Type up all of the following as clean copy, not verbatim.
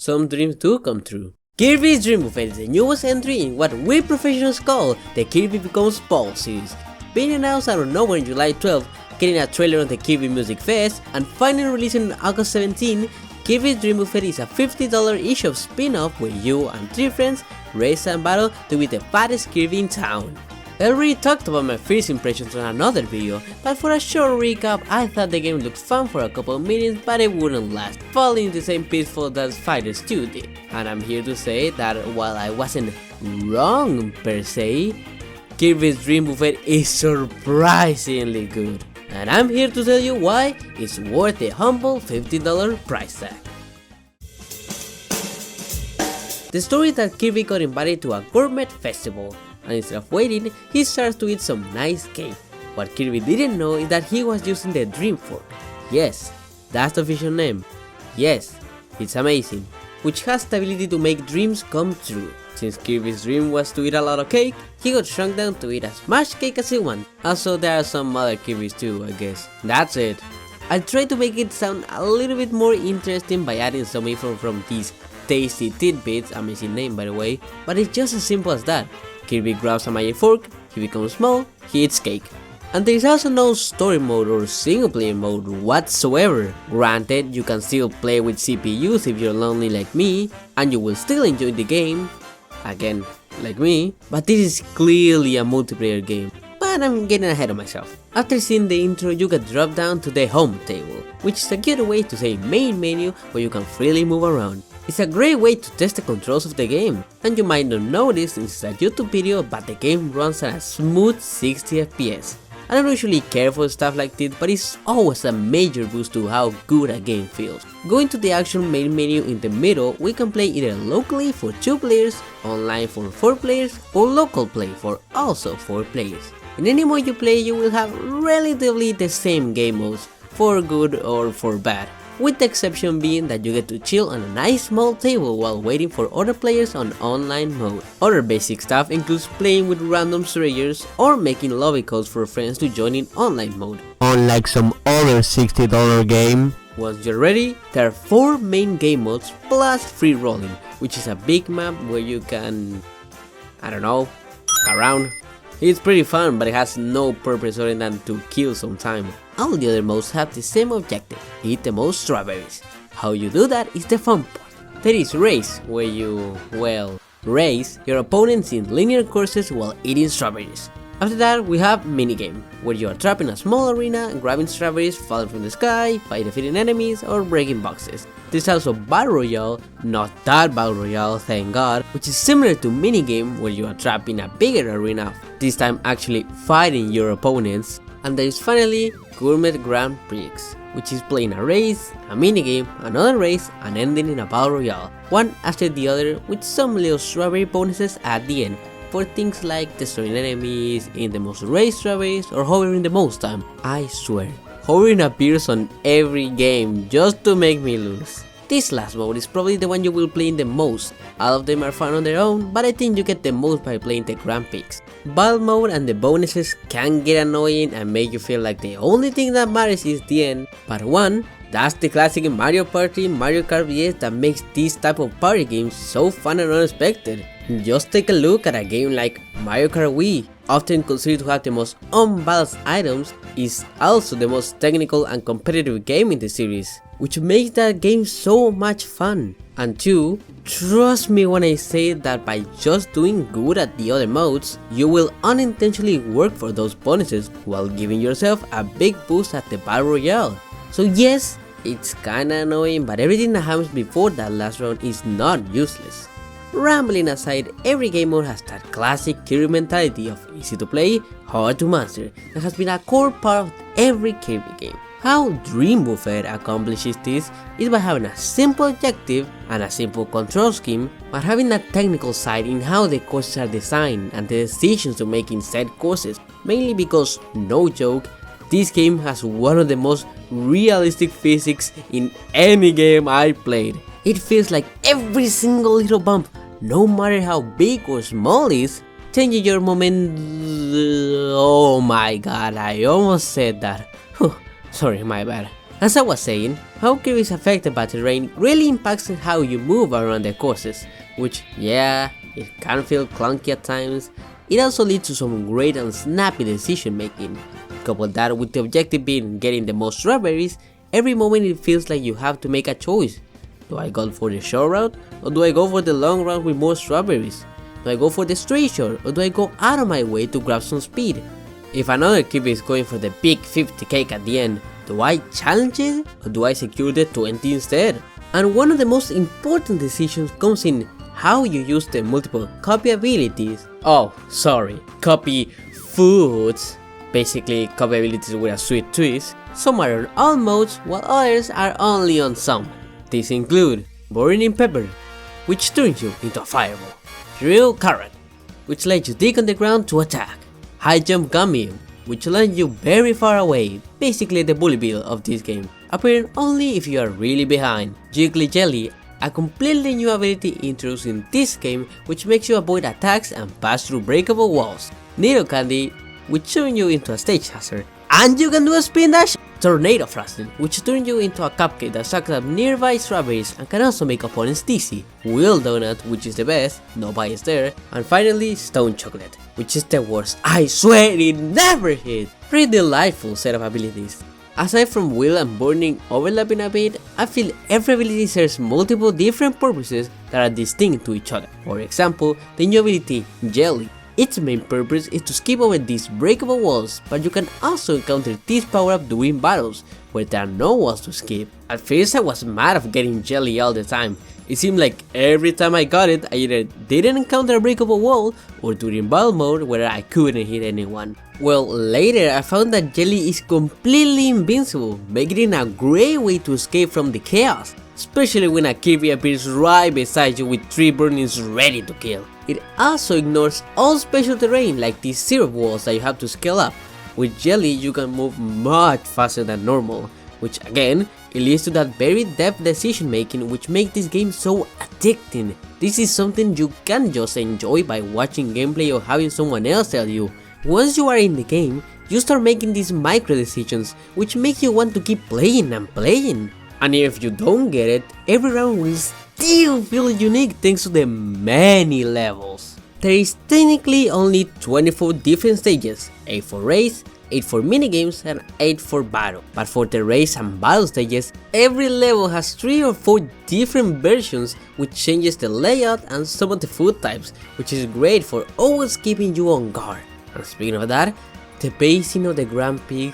some dreams do come true. Kirby's Dream Buffet is the newest entry in what we professionals call the Kirby Becomes Ball series. Being announced out of nowhere on July 12th, getting a trailer on the Kirby Music Fest, and finally releasing on August 17, Kirby's Dream Buffet is a $50 eShop spin-off where you and 3 friends race and battle to be the fattest Kirby in town. I already talked about my first impressions on another video, but for a short recap, I thought the game looked fun for a couple of minutes, but it wouldn't last, falling into the same pitfall that Fighters 2 did. And I'm here to say that while I wasn't wrong per se, Kirby's Dream Buffet is surprisingly good. And I'm here to tell you why it's worth the humble $50 price tag. The story is that Kirby got invited to a gourmet festival, and instead of waiting, he starts to eat some nice cake. What Kirby didn't know is that he was using the Dream Fork. Yes, that's the official name. Yes, it's amazing, which has the ability to make dreams come true. Since Kirby's dream was to eat a lot of cake, he got shrunk down to eat as much cake as he wanted. Also, there are some other Kirbys too, I guess. That's it. I tried to make it sound a little bit more interesting by adding some info from these tasty tidbits, amazing name by the way, but it's just as simple as that. Kirby grabs a magic fork, he becomes small, he eats cake. And there is also no story mode or single player mode whatsoever. Granted, you can still play with CPUs if you're lonely like me, and you will still enjoy the game, again, like me, but this is clearly a multiplayer game. But I'm getting ahead of myself. After seeing the intro, you get dropped down to the home table, which is a good way to say main menu where you can freely move around. It's a great way to test the controls of the game, and you might not notice since it's a YouTube video, but the game runs at a smooth 60 FPS. I don't usually care for stuff like this, but it's always a major boost to how good a game feels. Going to the actual main menu in the middle, we can play either locally for 2 players, online for 4 players, or local play for also 4 players. In any mode you play, you will have relatively the same game modes, for good or for bad, with the exception being that you get to chill on a nice small table while waiting for other players on online mode. Other basic stuff includes playing with random strangers or making lobby calls for friends to join in online mode. Unlike some other $60 game. Once you're ready, there are 4 main game modes plus free rolling, which is a big map where you can, I don't know, around. It's pretty fun, but it has no purpose other than to kill some time. All the other modes have the same objective, eat the most strawberries. How you do that is the fun part. There is race, where you, well, race your opponents in linear courses while eating strawberries. After that, we have minigame, where you are trapped in a small arena, grabbing strawberries falling from the sky, by defeating enemies, or breaking boxes. There's also Battle Royale, not that Battle Royale, thank god, which is similar to minigame, where you are trapped in a bigger arena, this time actually fighting your opponents. And there is finally Gourmet Grand Prix, which is playing a race, a minigame, another race, and ending in a Battle Royale, one after the other with some little strawberry bonuses at the end, for things like destroying enemies, eating the most race strawberries, or hovering the most time. I swear, hovering appears on every game just to make me lose. This last mode is probably the one you will play the most. All of them are fun on their own, but I think you get the most by playing the Grand Prix. Battle mode and the bonuses can get annoying and make you feel like the only thing that matters is the end. Part 1, that's the classic Mario Party, Mario Kart VS that makes these type of party games so fun and unexpected. Just take a look at a game like Mario Kart Wii, often considered to have the most unbalanced items, is also the most technical and competitive game in the series, which makes that game so much fun. And 2, trust me when I say that by just doing good at the other modes, you will unintentionally work for those bonuses while giving yourself a big boost at the Battle Royale. So yes, it's kinda annoying, but everything that happens before that last round is not useless. Rambling aside, every game mode has that classic Kirby mentality of easy to play, hard to master, that has been a core part of every Kirby game. How Dream Buffet accomplishes this is by having a simple objective and a simple control scheme, but having a technical side in how the courses are designed and the decisions to make in said courses, mainly because, no joke, this game has one of the most realistic physics in any game I played. It feels like every single little bump, no matter how big or small it is, changes your moment. Oh my god, I almost said that. Sorry, my bad. As I was saying, How Kirby is affected by terrain really impacts how you move around the courses, which, yeah, it can feel clunky at times. It also leads to some great and snappy decision making. Couple that with the objective being getting the most strawberries, every moment it feels like you have to make a choice. Do I go for the short route, or do I go for the long route with more strawberries? Do I go for the straight shot, or do I go out of my way to grab some speed? If another Kirby is going for the big 50 cake at the end, do I challenge it, or do I secure the 20 instead? And one of the most important decisions comes in how you use the multiple copy abilities. Oh, sorry, copy foods. Basically, copy abilities with a sweet twist. Some are on all modes, while others are only on some. These include Burning Pepper, which turns you into a fireball. Drill Carrot, which lets you dig on the ground to attack. High Jump Gummy, which lands you very far away, basically the bully bill of this game, appearing only if you are really behind. Jiggly Jelly, a completely new ability introduced in this game which makes you avoid attacks and pass through breakable walls. Needle Candy, which turns you into a stage hazard. And you can do a spin dash! Tornado Frosting, which turns you into a cupcake that sucks up nearby strawberries and can also make opponents dizzy. Wheel Donut, which is the best, no bias there. And finally, Stone Chocolate, which is the worst. I swear it never hit! Pretty delightful set of abilities. Aside from Wheel and Burning overlapping a bit, I feel every ability serves multiple different purposes that are distinct to each other. For example, the new ability, Jelly. Its main purpose is to skip over these breakable walls, but you can also encounter this power up during battles, where there are no walls to skip. At first I was mad of getting Jelly all the time. It seemed like every time I got it, I either didn't encounter a breakable wall, or during battle mode where I couldn't hit anyone. Well, later I found that Jelly is completely invincible, making it a great way to escape from the chaos, especially when a Kirby appears right beside you with 3 burnings ready to kill. It also ignores all special terrain like these syrup walls that you have to scale up. With Jelly you can move much faster than normal, which again, it leads to that very depth decision making which makes this game so addicting. This is something you can't just enjoy by watching gameplay or having someone else tell you. Once you are in the game, you start making these micro decisions which make you want to keep playing and playing. And if you don't get it, every round will still feel unique thanks to the many levels. There is technically only 24 different stages, 8 for race, 8 for minigames and 8 for battle. But for the race and battle stages, every level has 3 or 4 different versions which changes the layout and some of the food types, which is great for always keeping you on guard. And speaking of that, the pacing of the Grand Prix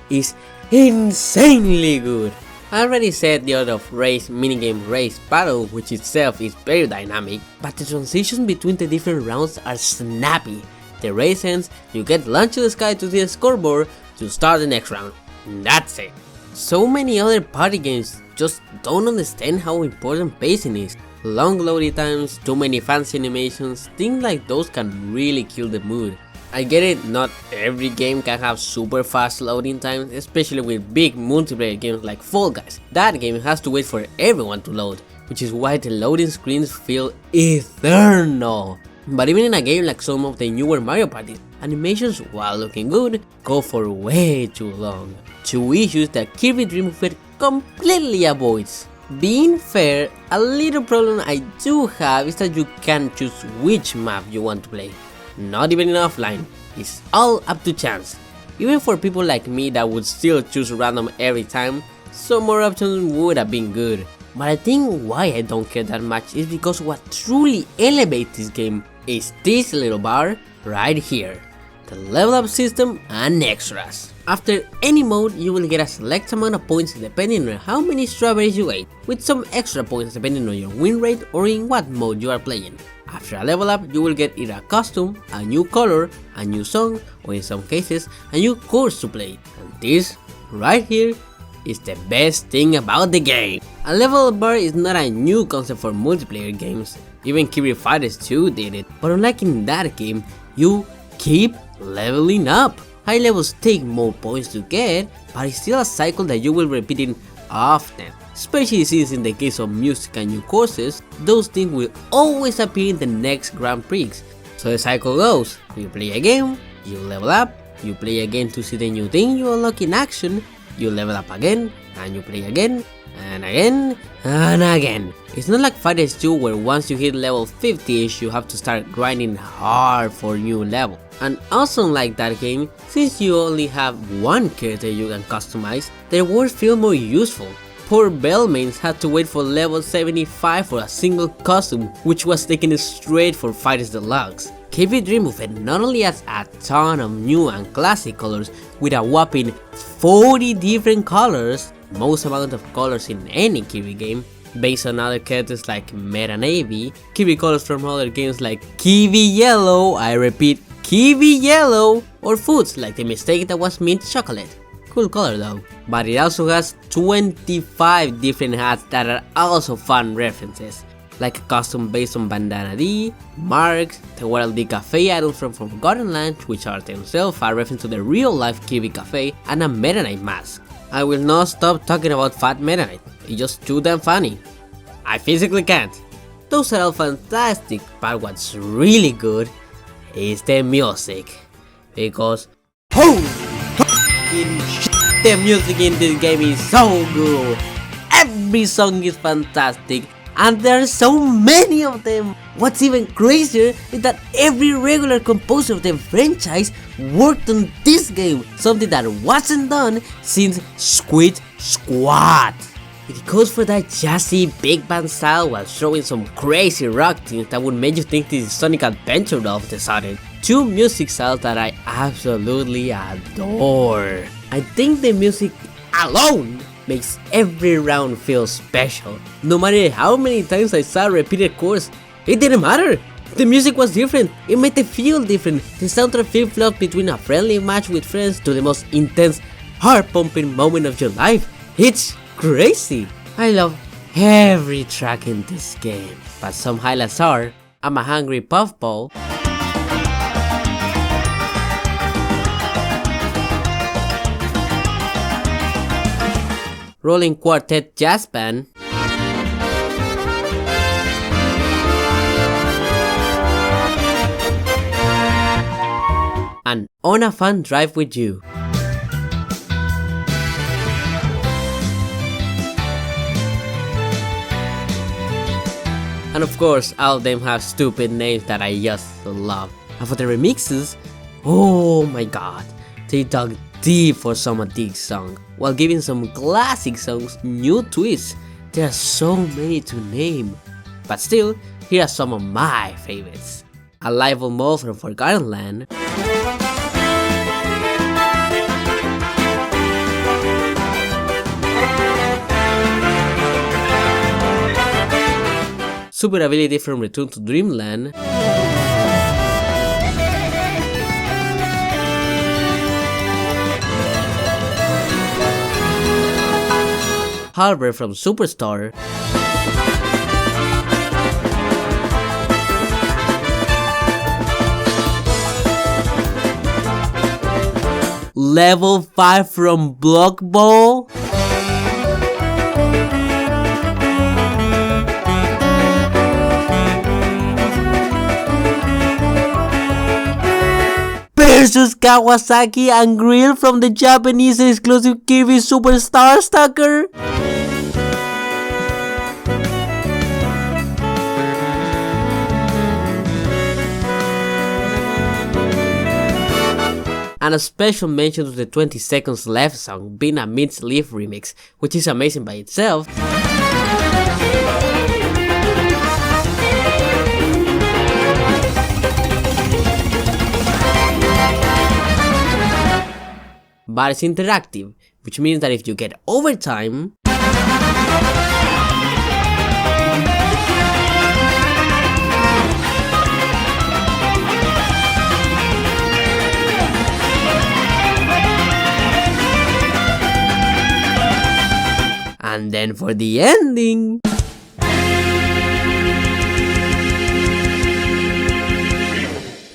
is insanely good. I already said the order of race, minigame, race, battle, which itself is very dynamic, but the transitions between the different rounds are snappy. The race ends, you get launched to the sky to the scoreboard to start the next round. That's it. So many other party games just don't understand how important pacing is. Long loading times, too many fancy animations, things like those can really kill the mood. I get it, not every game can have super fast loading times, especially with big multiplayer games like Fall Guys. That game has to wait for everyone to load, which is why the loading screens feel eternal. But even in a game like some of the newer Mario parties, animations, while looking good, go for way too long. 2 issues that Kirby Dream Buffet completely avoids. Being fair, a little problem I do have is that you can't choose which map you want to play. Not even in offline, it's all up to chance. Even for people like me that would still choose random every time, some more options would have been good. But I think why I don't care that much is because what truly elevates this game is this little bar right here. The level up system and extras. After any mode you will get a select amount of points depending on how many strawberries you ate, with some extra points depending on your win rate or in what mode you are playing. After a level up, you will get either a costume, a new color, a new song, or in some cases, a new course to play. And this, right here, is the best thing about the game. A level up bar is not a new concept for multiplayer games, even Kirby Fighters 2 did it, but unlike in that game, you keep leveling up. High levels take more points to get, but it's still a cycle that you will repeat in often. Especially since in the case of music and new courses, those things will always appear in the next Grand Prix. So the cycle goes, you play a game, you level up, you play again to see the new thing you unlock in action, you level up again, and you play again, and again, and again. It's not like Fighters 2 where once you hit level 50ish you have to start grinding hard for new level. And also unlike that game, since you only have one character you can customize, the rewards feel more useful. Poor Bellmains had to wait for level 75 for a single costume, which was taken straight for Fighters Deluxe. Kirby Dream Buffet not only has a ton of new and classic colors with a whopping 40 different colors, most amount of colors in any Kirby game, based on other characters like Meta Navy, Kirby colors from other games like Kirby Yellow, I repeat Kirby Yellow, or foods like the mistake that was mint chocolate. Cool color though. But it also has 25 different hats that are also fun references, like a costume based on Bandana D, Marks, the World D Cafe items from Forgotten Land, which are themselves a reference to the real life Kirby Cafe, and a Meta Knight mask. I will not stop talking about Fat Meta Knight, it's just too damn funny. I physically can't. Those are all fantastic, but what's really good is the music, because holy shit, the music in this game is so good. Every song is fantastic, and there are so many of them. What's even crazier is that every regular composer of the franchise worked on this game, something that wasn't done since Squid Squad. It goes for that jazzy big band style while throwing some crazy rock tunes that would make you think this is Sonic Adventure all of a sudden. Two music styles that I absolutely adore. I think the music alone makes every round feel special. No matter how many times I saw repeated chords, it didn't matter. The music was different, it made it feel different. The soundtrack flip-flopped between a friendly match with friends to the most intense, heart-pumping moment of your life. It's crazy. I love every track in this game, but some highlights are I'm a Hungry Puffball, Rolling Quartet Jazz Band, and On a Fun Drive with You. And of course, all of them have stupid names that I just love. And for the remixes, oh my god, they dug deep for some of these songs, while giving some classic songs new twists. There are so many to name, but still, here are some of my favorites. Alive on Mall from Forgotten Land, Super Ability from Return to Dreamland, Harbor from Superstar, Level 5 from Block Ball, versus Kawasaki and Grill from the Japanese exclusive Kirby Superstar Stalker. And a special mention to the 20 Seconds Left song being a Mint Leaf remix, which is amazing by itself. But it's interactive, which means that if you get overtime, and then for the ending,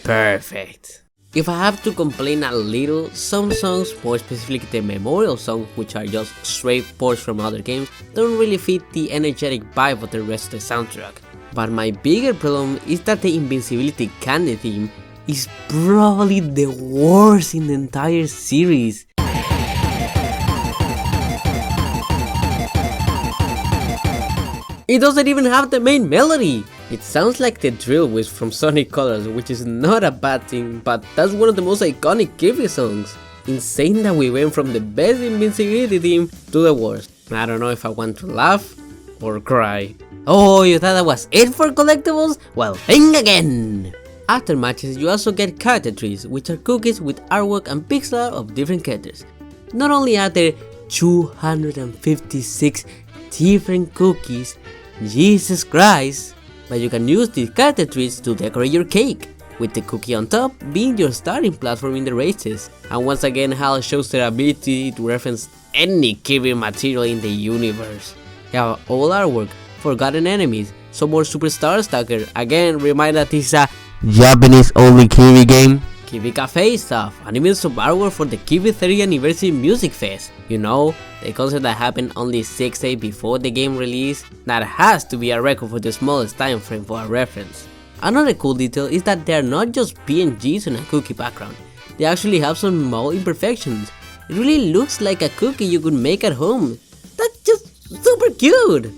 perfect. If I have to complain a little, some songs, more specifically the memorial songs, which are just straight ports from other games, don't really fit the energetic vibe of the rest of the soundtrack. But my bigger problem is that the Invincibility Candy theme is probably the worst in the entire series. It doesn't even have the main melody! It sounds like the drill whiz from Sonic Colors, which is not a bad thing, but that's one of the most iconic Kirby songs. Insane that we went from the best invincibility team to the worst. I don't know if I want to laugh or cry. Oh, you thought that was it for collectibles? Well, think again! After matches, you also get character trees, which are cookies with artwork and pixel art of different characters. Not only are there 256 different cookies, Jesus Christ, but you can use these character trees to decorate your cake, with the cookie on top being your starting platform in the races. And once again, HAL shows their ability to reference any Kirby material in the universe. You have all artwork, forgotten enemies, some more Superstar Stalker, again remind that this is a Japanese only Kirby game. Kirby Cafe stuff, and even some artwork for the Kirby 30th Anniversary Music Fest. You know, the concert that happened only 6 days before the game release. That has to be a record for the smallest time frame for a reference. Another cool detail is that they are not just PNGs on a cookie background. They actually have some small imperfections. It really looks like a cookie you could make at home. That's just super cute!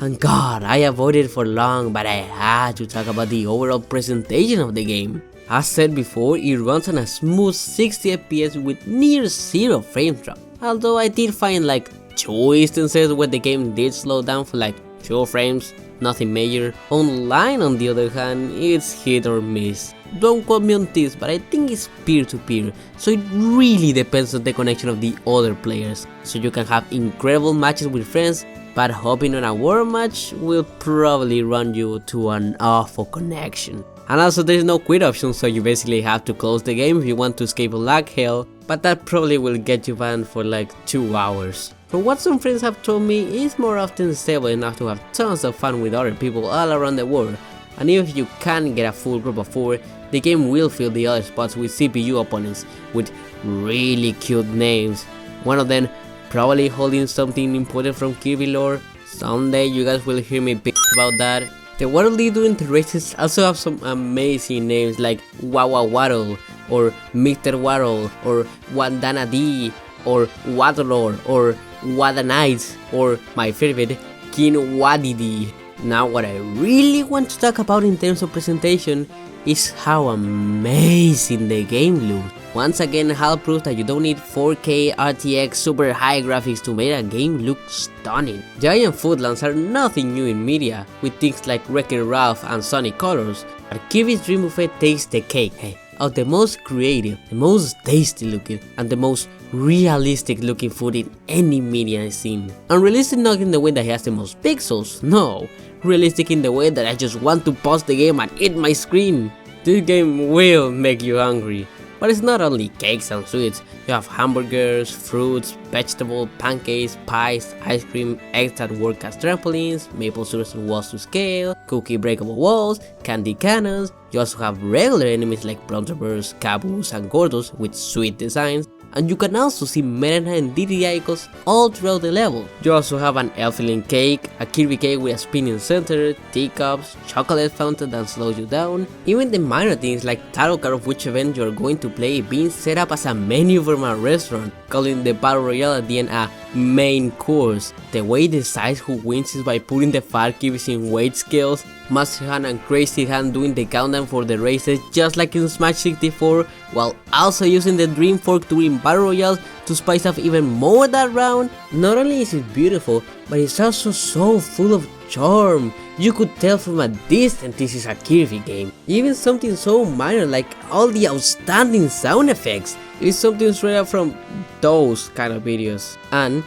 And god, I avoided it for long, but I had to talk about the overall presentation of the game. As said before, it runs on a smooth 60 FPS with near zero frame drop. Although I did find like 2 instances where the game did slow down for like 2 frames, nothing major. Online on the other hand, it's hit or miss. Don't quote me on this, but I think it's peer-to-peer, so it really depends on the connection of the other players. So you can have incredible matches with friends, but hopping on a war match will probably run you to an awful connection. And also there's no quit option, so you basically have to close the game if you want to escape lag hell, but that probably will get you banned for like 2 hours. From what some friends have told me, it's more often stable enough to have tons of fun with other people all around the world, and even if you can't get a full group of 4, the game will fill the other spots with CPU opponents with really cute names. One of them probably holding something important from Kirby lore. Someday you guys will hear me bitch about that. The water leader in the races also have some amazing names like Wawa Waddle, or Mr. Waddle, or Wandana D, or Waddlor, or Wada Knights, or my favorite, King Wadidi. Now what I really want to talk about in terms of presentation is how amazing the game looks. Once again, HAL proves that you don't need 4K RTX super high graphics to make a game look stunning. Giant Footlands are nothing new in media, with things like Wreck-It Ralph and Sonic Colors, but Kirby's Dream Buffet takes the cake of the most creative, the most tasty looking, and the most realistic looking food in any media I've seen. Unrealistic not in the way that he has the most pixels, no, realistic in the way that I just want to pause the game and eat my screen. This game will make you hungry. But it's not only cakes and sweets, you have hamburgers, fruits, vegetables, pancakes, pies, ice cream, eggs that work as trampolines, maple syrup walls to scale, cookie breakable walls, candy cannons. You also have regular enemies like Bronzerburst, Caboose and Gordos with sweet designs, and you can also see Meta Knight and DD icons all throughout the level. You also have an Elfilin cake, a Kirby cake with a spinning center, teacups, chocolate fountain that slows you down, even the minor things like tarot card of which event you are going to play being set up as a menu from a restaurant, calling the battle royale at the end a main course. The way it decides who wins is by putting the 5 Kirby's in weight scales, Master Hand and Crazy Hand doing the countdown for the races just like in Smash 64, while also using the Dream Fork during battle royales to spice up even more that round. Not only is it beautiful, but it's also so full of charm. You could tell from a distance this is a Kirby game. Even something so minor like all the outstanding sound effects is something straight up from those kind of videos. And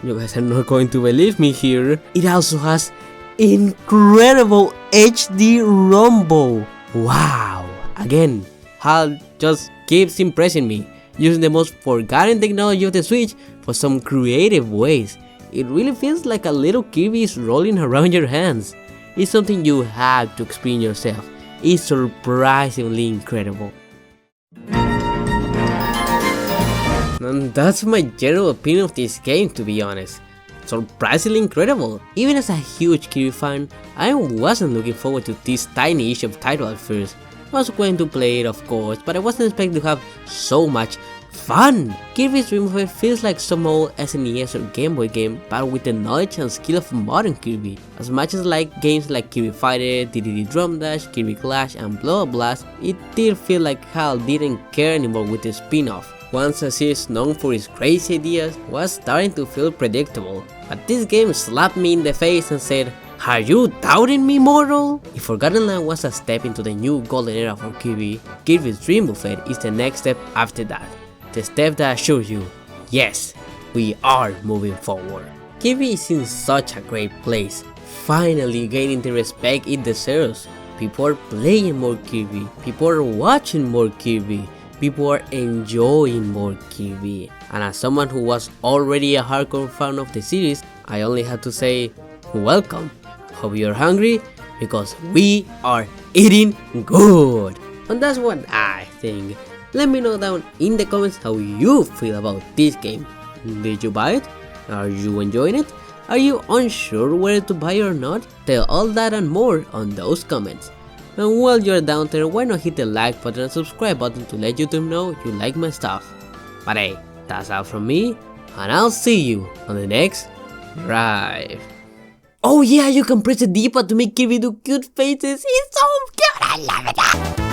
you guys are not going to believe me here, it also has incredible HD rumble. Wow! Again, HAL just keeps impressing me, using the most forgotten technology of the Switch for some creative ways. It really feels like a little Kirby is rolling around your hands. It's something you have to experience yourself. It's surprisingly incredible. And that's my general opinion of this game, to be honest. Surprisingly incredible. Even as a huge Kirby fan, I wasn't looking forward to this tiny issue of title at first. I was going to play it of course, but I wasn't expecting to have so much fun! Kirby's Dream of It feels like some old SNES or Game Boy game, but with the knowledge and skill of modern Kirby. As much as like games like Kirby Fighter, DDD Drum Dash, Kirby Clash, and Blow Up Blast, it did feel like HAL didn't care anymore with the spin-off. Once a series known for its crazy ideas was starting to feel predictable. But this game slapped me in the face and said, "Are you doubting me, mortal?" If Forgotten Land was a step into the new golden era for Kirby, Kirby's Dream Buffet is the next step after that. The step that assures you, yes, we are moving forward. Kirby is in such a great place, finally gaining the respect it deserves. People are playing more Kirby, people are watching more Kirby, people are enjoying more Kirby. And as someone who was already a hardcore fan of the series, I only have to say, welcome. Hope you're hungry, because we are eating good. And that's what I think. Let me know down in the comments how you feel about this game. Did you buy it? Are you enjoying it? Are you unsure whether to buy or not? Tell all that and more on those comments. And while you're down there, why not hit the like button and subscribe button to let YouTube know you like my stuff. But hey, that's all from me, and I'll see you on the next drive. Oh yeah, you can press the D-pad to make Kirby do cute faces. It's so cute, I love it.